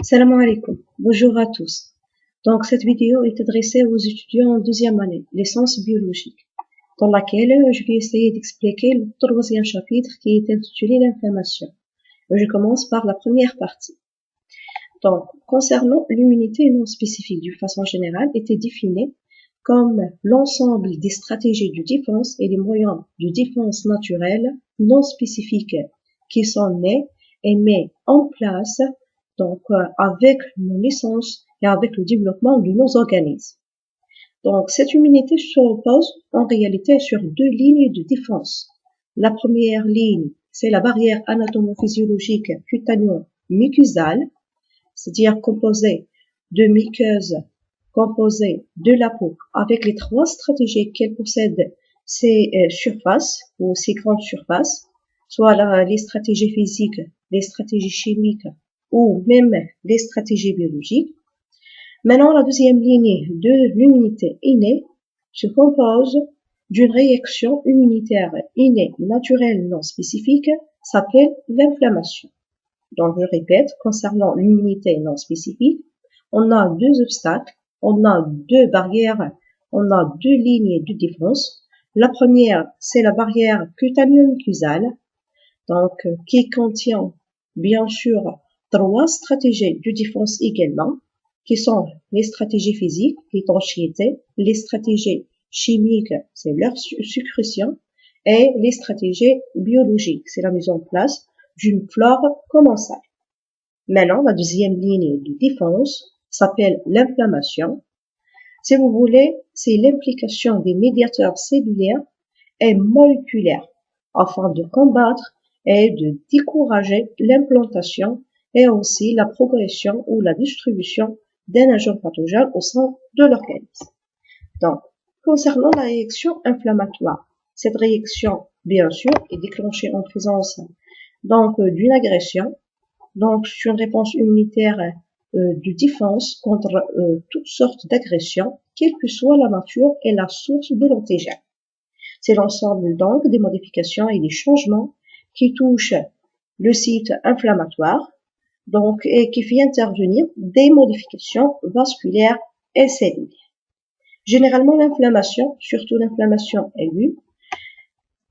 Salam alaikum. Bonjour à tous. Donc, cette vidéo est adressée aux étudiants en deuxième année, les sciences biologiques, dans laquelle je vais essayer d'expliquer le troisième chapitre qui est intitulé l'inflammation. Je commence par la première partie. Donc, concernant l'immunité non spécifique, d'une façon générale, était définie comme l'ensemble des stratégies de défense et des moyens de défense naturels non spécifiques qui sont nés et mis en place avec nos naissances et avec le développement de nos organismes. Donc, cette immunité se repose en réalité sur deux lignes de défense. La première ligne, c'est la barrière anatomo-physiologique cutanéo-mucosale, c'est-à-dire composée de muqueuses, composée de la peau, avec les trois stratégies qu'elle possède, ces surfaces ou ces grandes surfaces, soit les stratégies physiques, les stratégies chimiques, ou même les stratégies biologiques. Maintenant, la deuxième ligne de l'immunité innée se compose d'une réaction immunitaire innée naturelle non spécifique, s'appelle l'inflammation. Donc, je répète, concernant l'immunité non spécifique, on a deux obstacles, on a deux barrières, on a deux lignes de défense. La première, c'est la barrière cutanéo-mucosale, donc qui contient bien sûr trois stratégies de défense également, qui sont les stratégies physiques, l'étanchéité, les stratégies chimiques, c'est leur sécrétion, et les stratégies biologiques, c'est la mise en place d'une flore commensale. Maintenant, la deuxième ligne de défense s'appelle l'inflammation. Si vous voulez, c'est l'implication des médiateurs cellulaires et moléculaires afin de combattre et de décourager l'implantation et aussi la progression ou la distribution d'un agent pathogène au sein de l'organisme. Donc, concernant la réaction inflammatoire, cette réaction, bien sûr, est déclenchée en présence d'une agression, donc sur une réponse immunitaire de défense contre toutes sortes d'agressions, quelle que soit la nature et la source de l'antigène. C'est l'ensemble donc des modifications et des changements qui touchent le site inflammatoire, et qui fait intervenir des modifications vasculaires et cellulaires. Généralement, l'inflammation, surtout l'inflammation aiguë,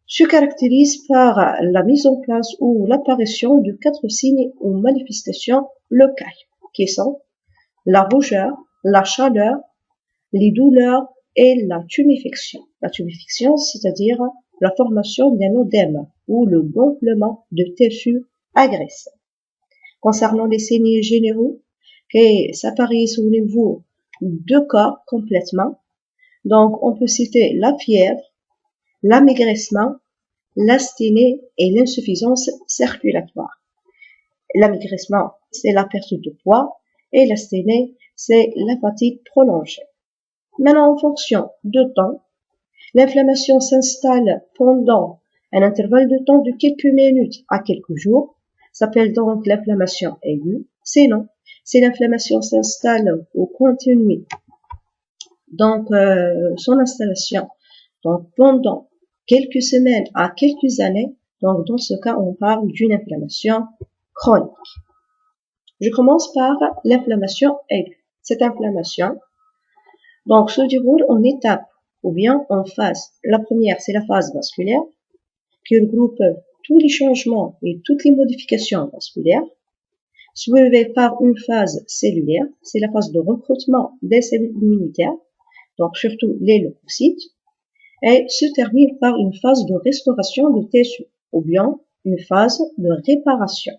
se caractérise par la mise en place ou l'apparition de 4 signes ou manifestations locales, qui sont la rougeur, la chaleur, les douleurs et la tuméfaction. La tuméfaction, c'est-à-dire la formation d'un œdème ou le gonflement de tissus agressés. Concernant les signes généraux, qui s'apparaissent au niveau de corps complètement, donc on peut citer la fièvre, l'amaigrissement, l'asthénie et l'insuffisance circulatoire. L'amaigrissement, c'est la perte de poids et l'asthénie, c'est la fatigue prolongée. Maintenant, en fonction de temps, l'inflammation s'installe pendant un intervalle de temps de quelques minutes à quelques jours, s'appelle donc l'inflammation aiguë. Sinon, si l'inflammation s'installe au continu, son installation, pendant quelques semaines à quelques années, donc dans ce cas, on parle d'une inflammation chronique. Je commence par l'inflammation aiguë. Cette inflammation, se déroule en étapes ou bien en phases. La première, c'est la phase vasculaire, qui regroupe tous les changements et toutes les modifications vasculaires, suivie par une phase cellulaire, c'est la phase de recrutement des cellules immunitaires, donc surtout les leucocytes, et se termine par une phase de restauration de tissus, ou bien une phase de réparation.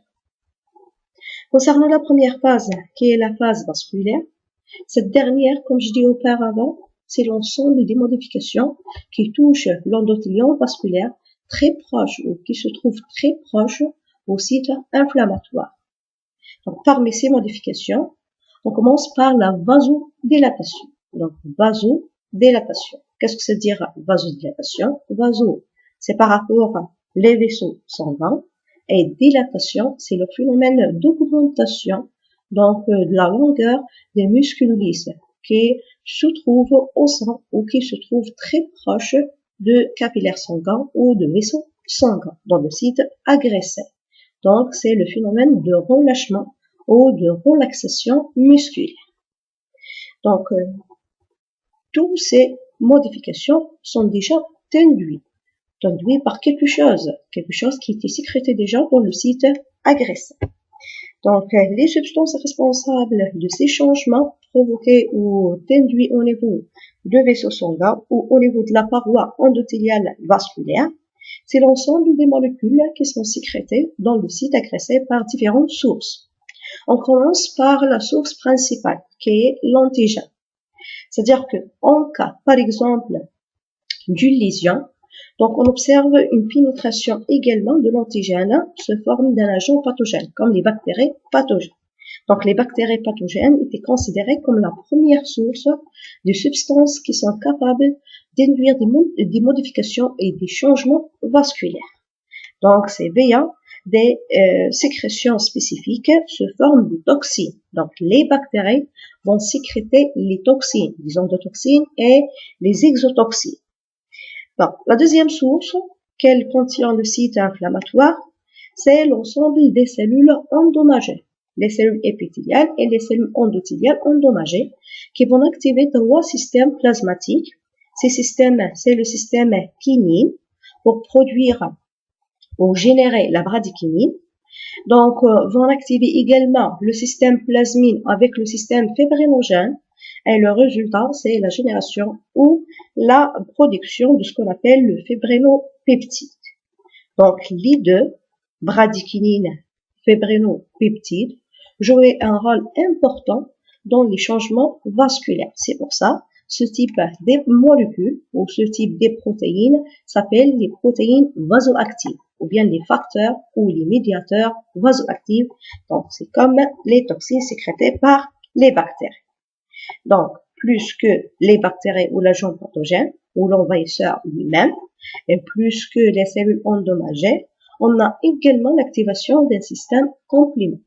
Concernant la première phase, qui est la phase vasculaire, cette dernière, comme je dis auparavant, c'est l'ensemble des modifications qui touchent l'endothélium vasculaire très proche ou qui se trouve très proche au site inflammatoire. Donc, parmi ces modifications, on commence par la vasodilatation. Donc, vasodilatation. Qu'est-ce que c'est dire vasodilatation? Vaso, c'est par rapport aux vaisseaux sanguins, et dilatation, c'est le phénomène d'augmentation de la longueur des muscles lisses qui se trouvent au sein ou qui se trouvent très proche de capillaires sanguins ou de vaisseaux sanguins dans le site agressé. Donc, c'est le phénomène de relâchement ou de relaxation musculaire. Donc, toutes ces modifications sont déjà induites par quelque chose qui était sécrété déjà dans le site agressé. Donc, les substances responsables de ces changements provoqués ou induits au niveau de vaisseau sanguin ou au niveau de la paroi endothéliale vasculaire, c'est l'ensemble des molécules qui sont sécrétées dans le site agressé par différentes sources. On commence par la source principale, qui est l'antigène. C'est-à-dire que, en cas, par exemple, d'une lésion, donc on observe une pénétration également de l'antigène sous forme d'un agent pathogène, comme les bactéries pathogènes. Donc les bactéries pathogènes étaient considérées comme la première source de substances qui sont capables d'induire des modifications et des changements vasculaires. Donc c'est via des sécrétions spécifiques sous forme de toxines. Donc les bactéries vont sécréter les toxines, les endotoxines et les exotoxines. Donc, la deuxième source qu'elle contient le site inflammatoire, c'est l'ensemble des cellules endommagées, les cellules épithéliales et les cellules endothéliales endommagées, qui vont activer trois systèmes plasmatiques. Ces systèmes, c'est le système kinine pour produire ou générer la bradykinine. Donc, vont activer également le système plasmine avec le système fibrinogène. Et le résultat, c'est la génération ou la production de ce qu'on appelle le fibrinopeptide. Donc, les deux, bradykinine, fibrinopeptide, jouaient un rôle important dans les changements vasculaires. C'est pour ça, ce type de molécules ou ce type de protéines s'appelle les protéines vasoactives ou bien les facteurs ou les médiateurs vasoactifs. Donc, c'est comme les toxines sécrétées par les bactéries. Donc, plus que les bactéries ou l'agent pathogène ou l'envahisseur lui-même, et plus que les cellules endommagées, on a également l'activation d'un système complément.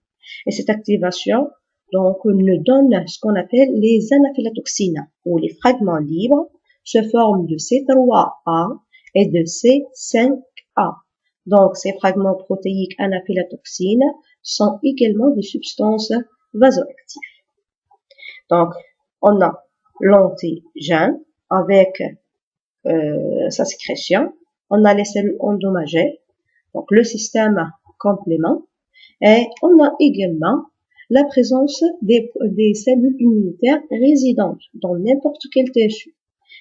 Et cette activation, donc, nous donne ce qu'on appelle les anaphylatoxines ou les fragments libres sous forme de C3A et de C5A. Donc, ces fragments protéiques anaphylatoxines sont également des substances vasoactives. Donc, on a l'antigène avec sa sécrétion. On a les cellules endommagées, donc le système complément. Et on a également la présence des cellules immunitaires résidentes dans n'importe quel tissu.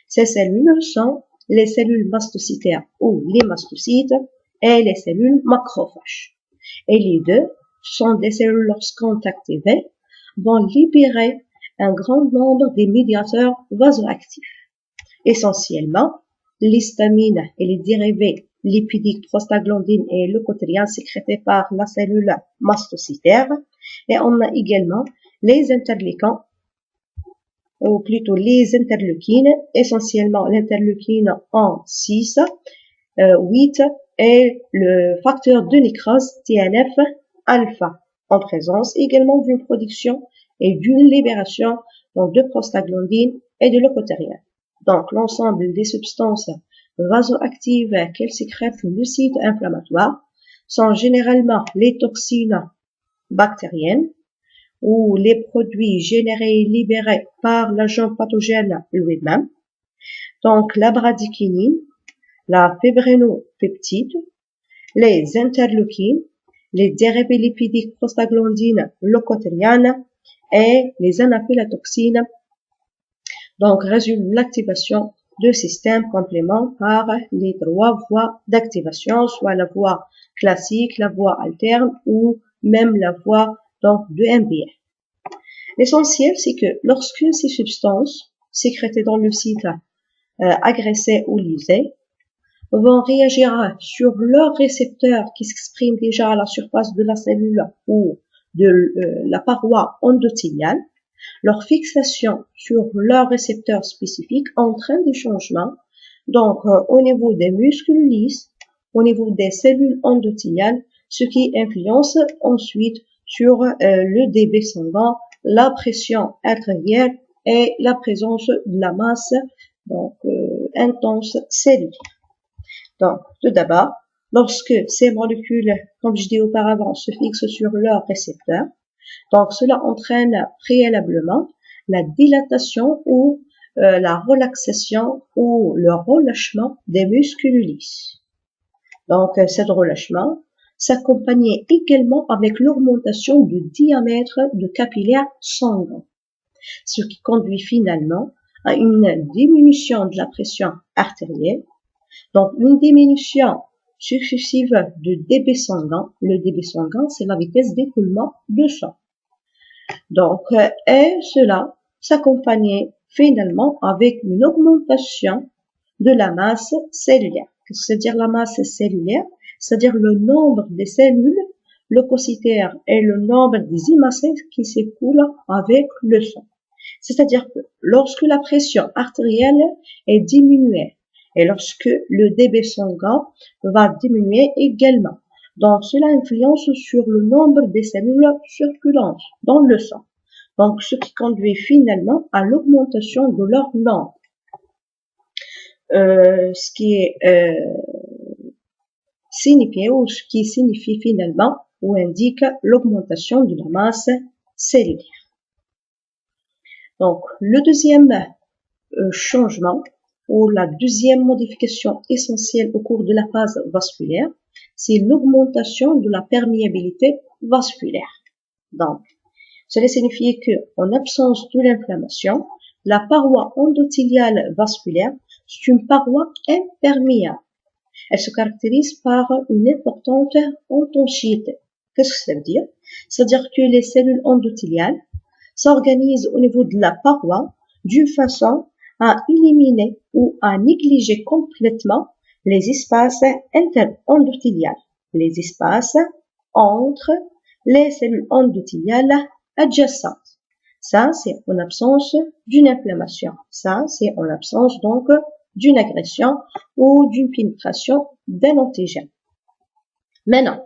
Ces cellules sont les cellules mastocytaires ou les mastocytes et les cellules macrophages. Et les deux sont des cellules lorsqu'on activées vont libérer un grand nombre des médiateurs vasoactifs. Essentiellement, l'histamine et les dérivés lipidiques, prostaglandines et leucotriens sécrétés par la cellule mastocytaire. Et on a également les interleukins, ou plutôt les interleukines, essentiellement l'interleukine en 6, 8 et le facteur de nécrose TNF-alpha, en présence également d'une production et d'une libération donc, de prostaglandines et de leucotriens. Donc, l'ensemble des substances vasoactives qu'elles sécrètent le site inflammatoire sont généralement les toxines bactériennes ou les produits générés et libérés par l'agent pathogène lui-même. Donc, la bradykinine, la fibrinopeptide, les interleukines, les dérivés lipidiques prostaglandines leucotriennes et les anaphylatoxines. Donc, résulte l'activation de systèmes compléments par les trois voies d'activation, soit la voie classique, la voie alterne ou même la voie donc de MBR. L'essentiel, c'est que lorsque ces substances sécrétées dans le site agressé ou lysé vont réagir sur leurs récepteurs qui s'expriment déjà à la surface de la cellule ou de la paroi endothéliale, leur fixation sur leurs récepteurs spécifiques entraîne des changements, donc au niveau des muscles lisses, au niveau des cellules endothéliales, ce qui influence ensuite sur le débit sanguin, la pression artérielle et la présence de la masse donc intense cellulaire. Donc, tout d'abord, lorsque ces molécules, comme je dis auparavant, se fixent sur leurs récepteurs, Donc, cela entraîne préalablement la dilatation ou la relaxation ou le relâchement des muscles lisses. Donc, cet relâchement s'accompagnait également avec l'augmentation du diamètre de capillaire sanguin, ce qui conduit finalement à une diminution de la pression artérielle, donc une diminution successive de débit sanguin. Le débit sanguin, c'est la vitesse d'écoulement de sang. Donc, et cela s'accompagnait finalement avec une augmentation de la masse cellulaire. Qu'est-ce que c'est-à-dire la masse cellulaire? C'est-à-dire le nombre des cellules leucocytaires et le nombre des hémocytes qui s'écoulent avec le sang. C'est-à-dire que lorsque la pression artérielle est diminuée et lorsque le débit sanguin va diminuer également, donc cela influence sur le nombre des cellules circulantes dans le sang. Donc ce qui conduit finalement à l'augmentation de leur nombre. Ce qui est signifié ou ce qui signifie finalement ou indique l'augmentation de la masse cellulaire. Donc, le deuxième changement ou la deuxième modification essentielle au cours de la phase vasculaire, c'est l'augmentation de la perméabilité vasculaire. Donc, cela signifie que, en absence de l'inflammation, la paroi endothéliale vasculaire, c'est une paroi imperméable. Elle se caractérise par une importante étanchéité. Qu'est-ce que ça veut dire? C'est-à-dire que les cellules endothéliales s'organisent au niveau de la paroi d'une façon à éliminer ou à négliger complètement les espaces interendothéliales, les espaces entre les cellules endothéliales adjacentes. Ça, c'est en absence d'une inflammation. Ça, c'est en absence donc d'une agression ou d'une pénétration d'un antigène. Maintenant,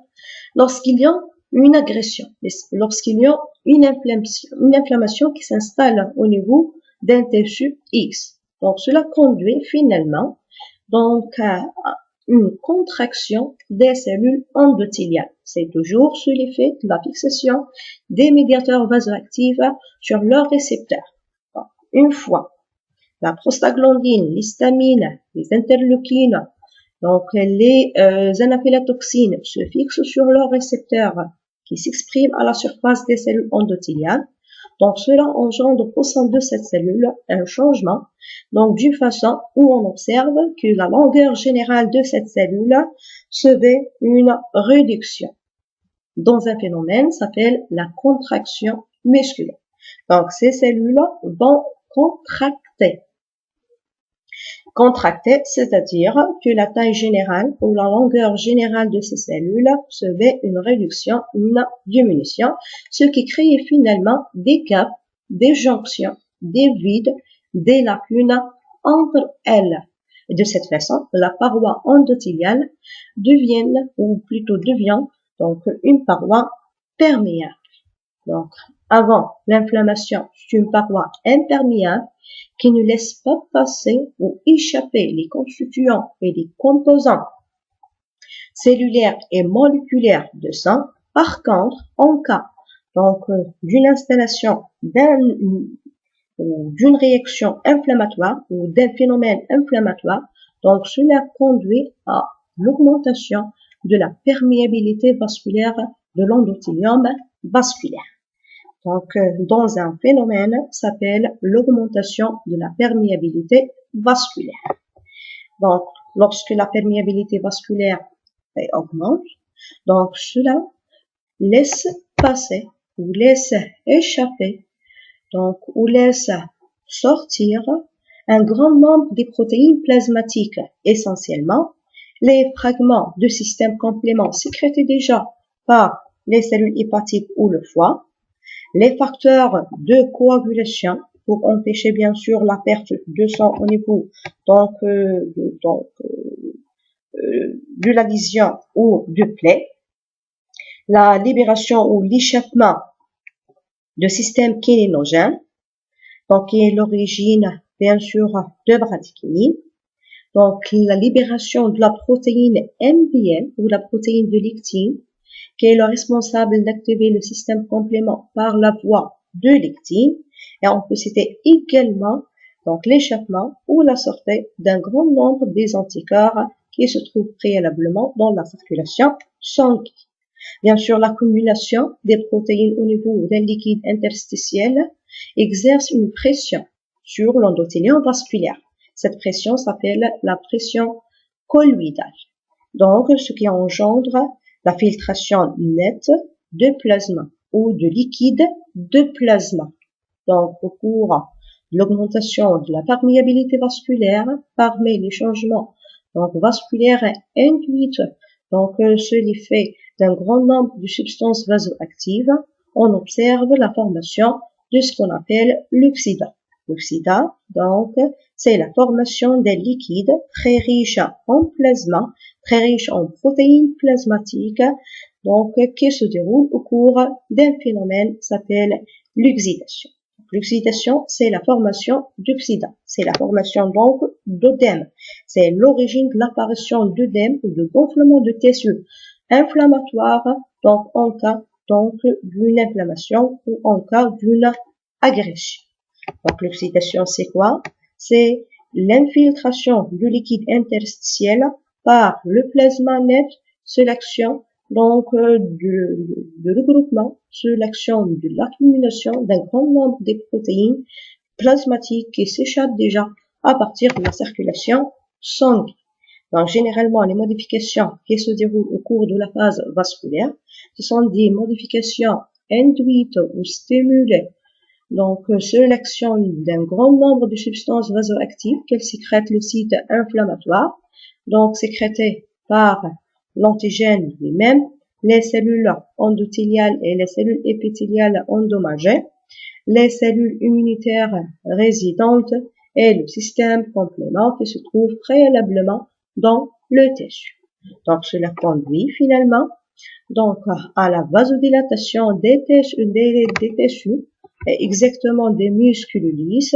lorsqu'il y a une agression, lorsqu'il y a une inflammation qui s'installe au niveau d'un tissu X, donc cela conduit finalement donc à une contraction des cellules endothéliales. C'est toujours sous l'effet de la fixation des médiateurs vasoactifs sur leurs récepteurs. Donc, une fois la prostaglandine, l'histamine, les interleukines, donc les anaphylatoxines se fixent sur leurs récepteurs qui s'expriment à la surface des cellules endothéliales. Donc cela engendre au sein de cette cellule un changement, donc d'une façon où on observe que la longueur générale de cette cellule se fait une réduction dans un phénomène qui s'appelle la contraction musculaire. Donc ces cellules vont contracter, c'est-à-dire que la taille générale ou la longueur générale de ces cellules se fait une réduction, une diminution, ce qui crée finalement des gaps, des jonctions, des vides, des lacunes entre elles. Et de cette façon, la paroi endothéliale devient donc une paroi perméable. Donc, avant l'inflammation, c'est une paroi imperméable qui ne laisse pas passer ou échapper les constituants et les composants cellulaires et moléculaires de sang. Par contre, en cas donc d'une installation d'une réaction inflammatoire ou d'un phénomène inflammatoire, donc cela conduit à l'augmentation de la perméabilité vasculaire de l'endothélium vasculaire. Donc, dans un phénomène s'appelle l'augmentation de la perméabilité vasculaire. Donc, lorsque la perméabilité vasculaire augmente, donc cela laisse passer ou laisse échapper, donc ou laisse sortir un grand nombre des protéines plasmatiques, essentiellement les fragments de système complément sécrétés déjà par les cellules hépatiques ou le foie, les facteurs de coagulation pour empêcher bien sûr la perte de sang au niveau de la lésion ou du plaie, la libération ou l'échappement de système kinénogène, donc qui est l'origine bien sûr de bradykinin, donc la libération de la protéine MBL ou la protéine de lectine qui est le responsable d'activer le système complément par la voie de lectine. Et on peut citer également donc l'échappement ou la sortie d'un grand nombre des anticorps qui se trouvent préalablement dans la circulation sanguine. Bien sûr, l'accumulation des protéines au niveau d'un liquide interstitiel exerce une pression sur l'endothélium vasculaire. Cette pression s'appelle la pression colloïdale. Donc, ce qui engendre la filtration nette de plasma ou de liquide de plasma. Donc, au cours de l'augmentation de la perméabilité vasculaire parmi les changements vasculaires induits, sur l'effet d'un grand nombre de substances vasoactives, on observe la formation de ce qu'on appelle l'oxydat. L'oxydat, donc, c'est la formation d'un liquide très riche en plasma, très riche en protéines plasmatiques, donc, qui se déroule au cours d'un phénomène qui s'appelle l'oxydation. L'oxydation, c'est la formation d'oxydats. C'est la formation, donc, d'œdème. C'est l'origine de l'apparition d'œdème ou de gonflement de tissus inflammatoires, donc, en cas, d'une inflammation ou en cas d'une agression. Donc, l'oxydation, c'est quoi? C'est l'infiltration du liquide interstitiel par le plasma net sur l'action de regroupement, sur l'action de l'accumulation d'un grand nombre de protéines plasmatiques qui s'échappent déjà à partir de la circulation sanguine. Donc, généralement, les modifications qui se déroulent au cours de la phase vasculaire, ce sont des modifications induites ou stimulées sur l'action d'un grand nombre de substances vasoactives qu'elles sécrètent le site inflammatoire, donc sécrétées par l'antigène lui-même, les cellules endothéliales et les cellules épithéliales endommagées, les cellules immunitaires résidentes et le système complément qui se trouve préalablement dans le tissu. Donc, cela conduit finalement à la vasodilatation des tissus, et exactement des muscles lisses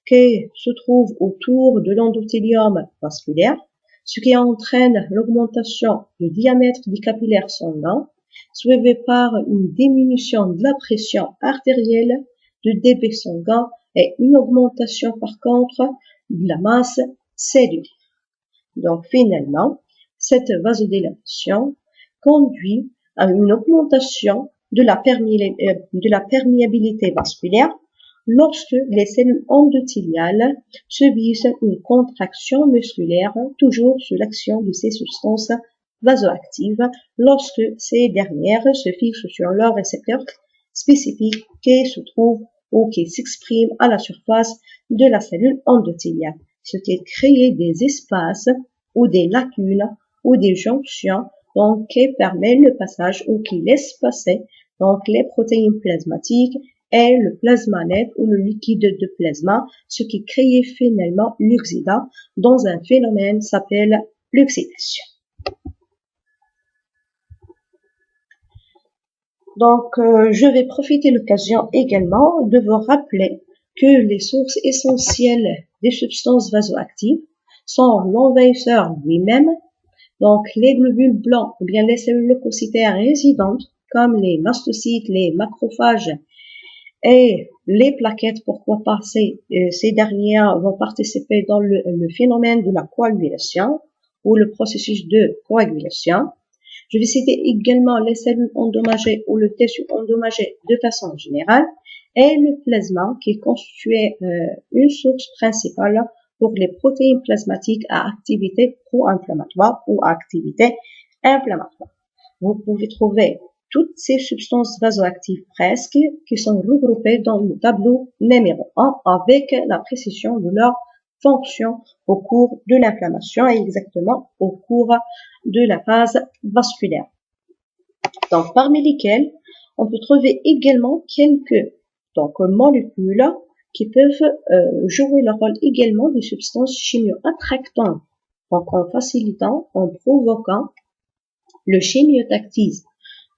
qui se trouvent autour de l'endothélium vasculaire, ce qui entraîne l'augmentation du diamètre des capillaires sanguins, suivi par une diminution de la pression artérielle, du débit sanguin et une augmentation par contre de la masse cellulaire. Donc finalement, cette vasodilatation conduit à une augmentation de la perméabilité vasculaire lorsque les cellules endothéliales subissent une contraction musculaire, toujours sous l'action de ces substances vasoactives, lorsque ces dernières se fixent sur leurs récepteurs spécifiques qui se trouvent ou qui s'expriment à la surface de la cellule endothéliale, ce qui crée des espaces ou des lacunes ou des jonctions qui permet le passage ou qui laisse passer les protéines plasmatiques et le plasma net ou le liquide de plasma, ce qui crée finalement l'oxydat dans un phénomène qui s'appelle l'oxydation. Donc, je vais profiter de l'occasion également de vous rappeler que les sources essentielles des substances vasoactives sont l'envahisseur lui-même, donc les globules blancs ou bien les cellules leucocytaires résidentes comme les mastocytes, les macrophages et les plaquettes, pourquoi pas, ces dernières vont participer dans le phénomène de la coagulation ou le processus de coagulation. Je vais citer également les cellules endommagées ou le tissu endommagé de façon générale et le plasma qui constitue une source principale pour les protéines plasmatiques à activité pro-inflammatoire ou à activité inflammatoire. Vous pouvez trouver toutes ces substances vasoactives presque qui sont regroupées dans le tableau numéro 1 avec la précision de leur fonction au cours de l'inflammation et exactement au cours de la phase vasculaire. Donc, parmi lesquelles, on peut trouver également quelques molécules qui peuvent jouer le rôle également des substances chimio-attractantes, en facilitant, en provoquant le chimiotactisme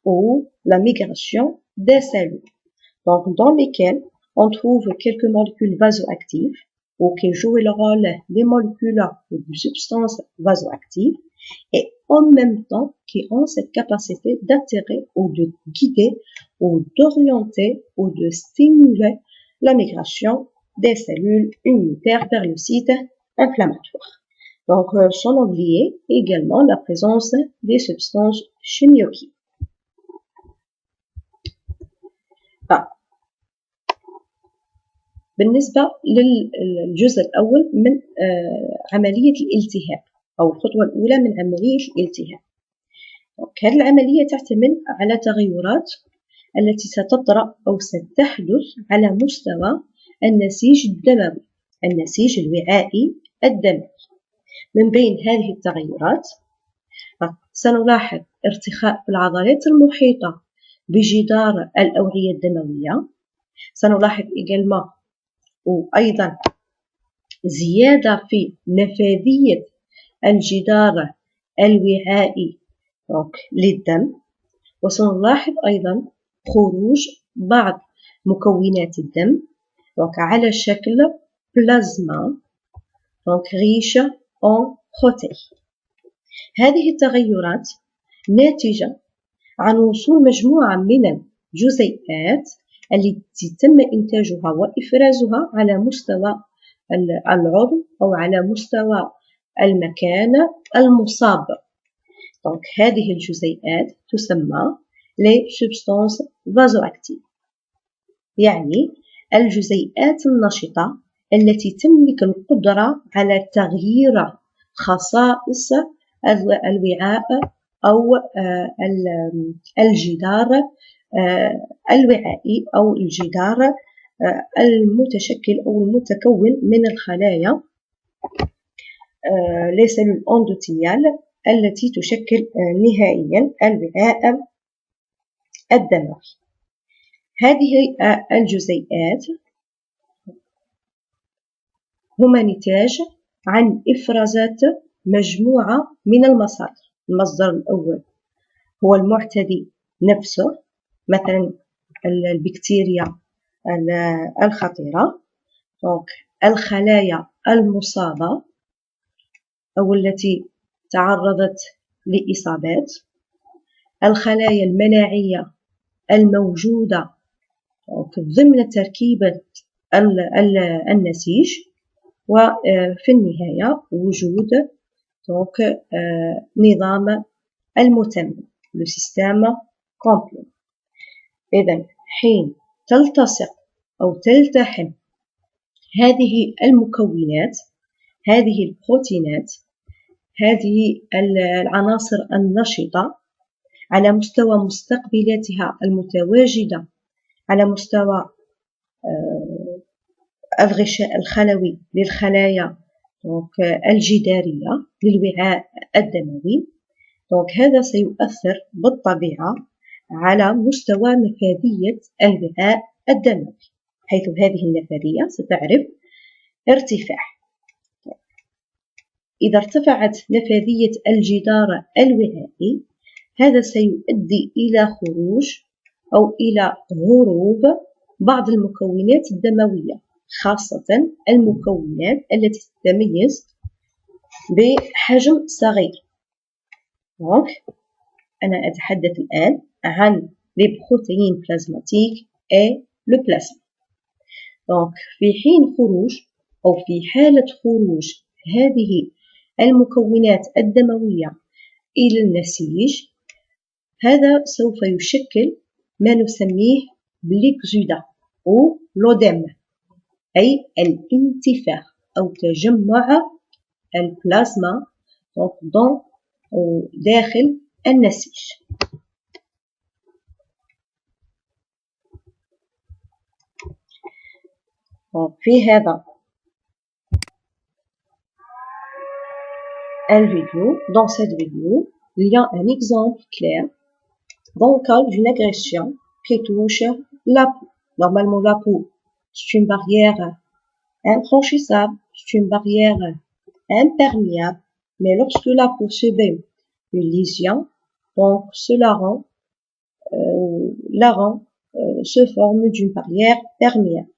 ou la migration des cellules. Donc, dans lesquelles on trouve quelques molécules vasoactives ou qui jouent le rôle des molécules ou des substances vasoactives et en même temps qui ont cette capacité d'attirer ou de guider ou d'orienter ou de stimuler la migration des cellules immunitaires vers le site inflammatoire. Donc, sans oublier également la présence des substances chimiques. بالنسبة للجزء الأول من عملية الالتهاب أو الخطوة الأولى من عملية الالتهاب. هذه العملية تعتمد على تغيرات التي ستطرأ أو ستحدث على مستوى النسيج الدموي، النسيج الوعائي الدموي. من بين هذه التغيرات سنلاحظ ارتخاء العضلات المحيطة بجدار الأوعية الدموية. سنلاحظ également وأيضا زيادة في نفاذية الجدار الوعائي للدم. وسنلاحظ أيضا خروج بعض مكونات الدم على شكل بلازما riche en protéines. هذه التغيرات ناتجة عن وصول مجموعة من الجزيئات التي تم إنتاجها وإفرازها على مستوى العضو أو على مستوى المكان المصاب. هذه الجزيئات تسمى les substances vasoactives، يعني الجزيئات النشطة التي تملك القدرة على تغيير خصائص الوعاء أو الجدار الوعائي أو الجدار المتشكل أو المتكون من الخلايا les cellules endothéliales التي تشكل نهائيا الوعاء الدموي. هذه الجزيئات هما نتاج عن إفرازات مجموعة من المصادر. المصدر الأول هو المعتدي نفسه، مثلا البكتيريا الخطيرة، الخلايا المصابة أو التي تعرضت لإصابات، الخلايا المناعية الموجودة ضمن تركيبة النسيج، وفي النهاية وجود نظام المتمم le système complet. إذن حين تلتصق أو تلتحم هذه المكونات، هذه البروتينات، هذه العناصر النشطة على مستوى مستقبلاتها المتواجدة على مستوى الغشاء الخلوي للخلايا الجدارية للوعاء الدموي، هذا سيؤثر بالطبيعة على مستوى نفاذية الوعاء الدموي، حيث هذه النفاذية ستعرف ارتفاع. إذا ارتفعت نفاذية الجدار الوعائي، هذا سيؤدي إلى خروج أو إلى هروب بعض المكونات الدموية، خاصة المكونات التي تتميز بحجم صغير. أنا أتحدث الآن عن les protéines plasmatiques et le plasma. في حين خروج أو في حالة خروج هذه المكونات الدموية إلى النسيج، هذا سوف يشكل ما نسميه بالإكزودا أو لوديم، أي الانتفاخ أو تجمع البلازما داخل النسيج. في هذا dans cette vidéo, il y a un exemple clair dans le cas d'une agression qui touche la peau. Normalement, la peau, c'est une barrière infranchissable, c'est une barrière imperméable, mais lorsque la peau subit une lésion, donc cela rend se forme d'une barrière perméable,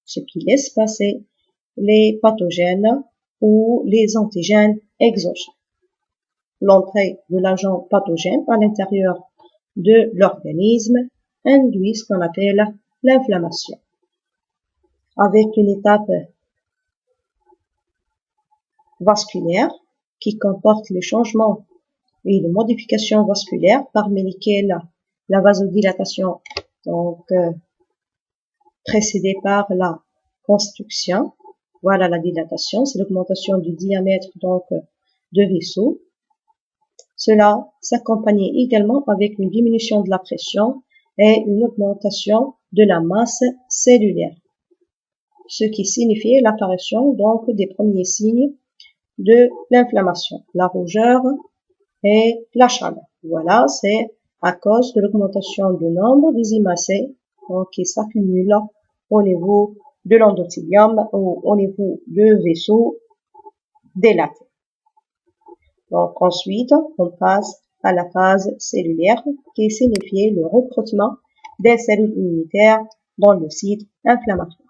ce qui laisse passer les pathogènes ou les antigènes exogènes. l'entrée de l'agent pathogène à l'intérieur de l'organisme induit ce qu'on appelle l'inflammation. Avec une étape vasculaire qui comporte les changements et les modifications vasculaires, parmi lesquelles la vasodilatation, donc précédée par la constriction. Voilà la dilatation, c'est l'augmentation du diamètre donc de vaisseau. Cela s'accompagnait également avec une diminution de la pression et une augmentation de la masse cellulaire, ce qui signifiait l'apparition donc des premiers signes de l'inflammation, la rougeur et la chaleur. Voilà, c'est à cause de l'augmentation du nombre des imacées qui s'accumulent au niveau de l'endothélium ou au niveau de vaisseaux dilatés. Donc ensuite, on passe à la phase cellulaire qui signifie le recrutement des cellules immunitaires dans le site inflammatoire.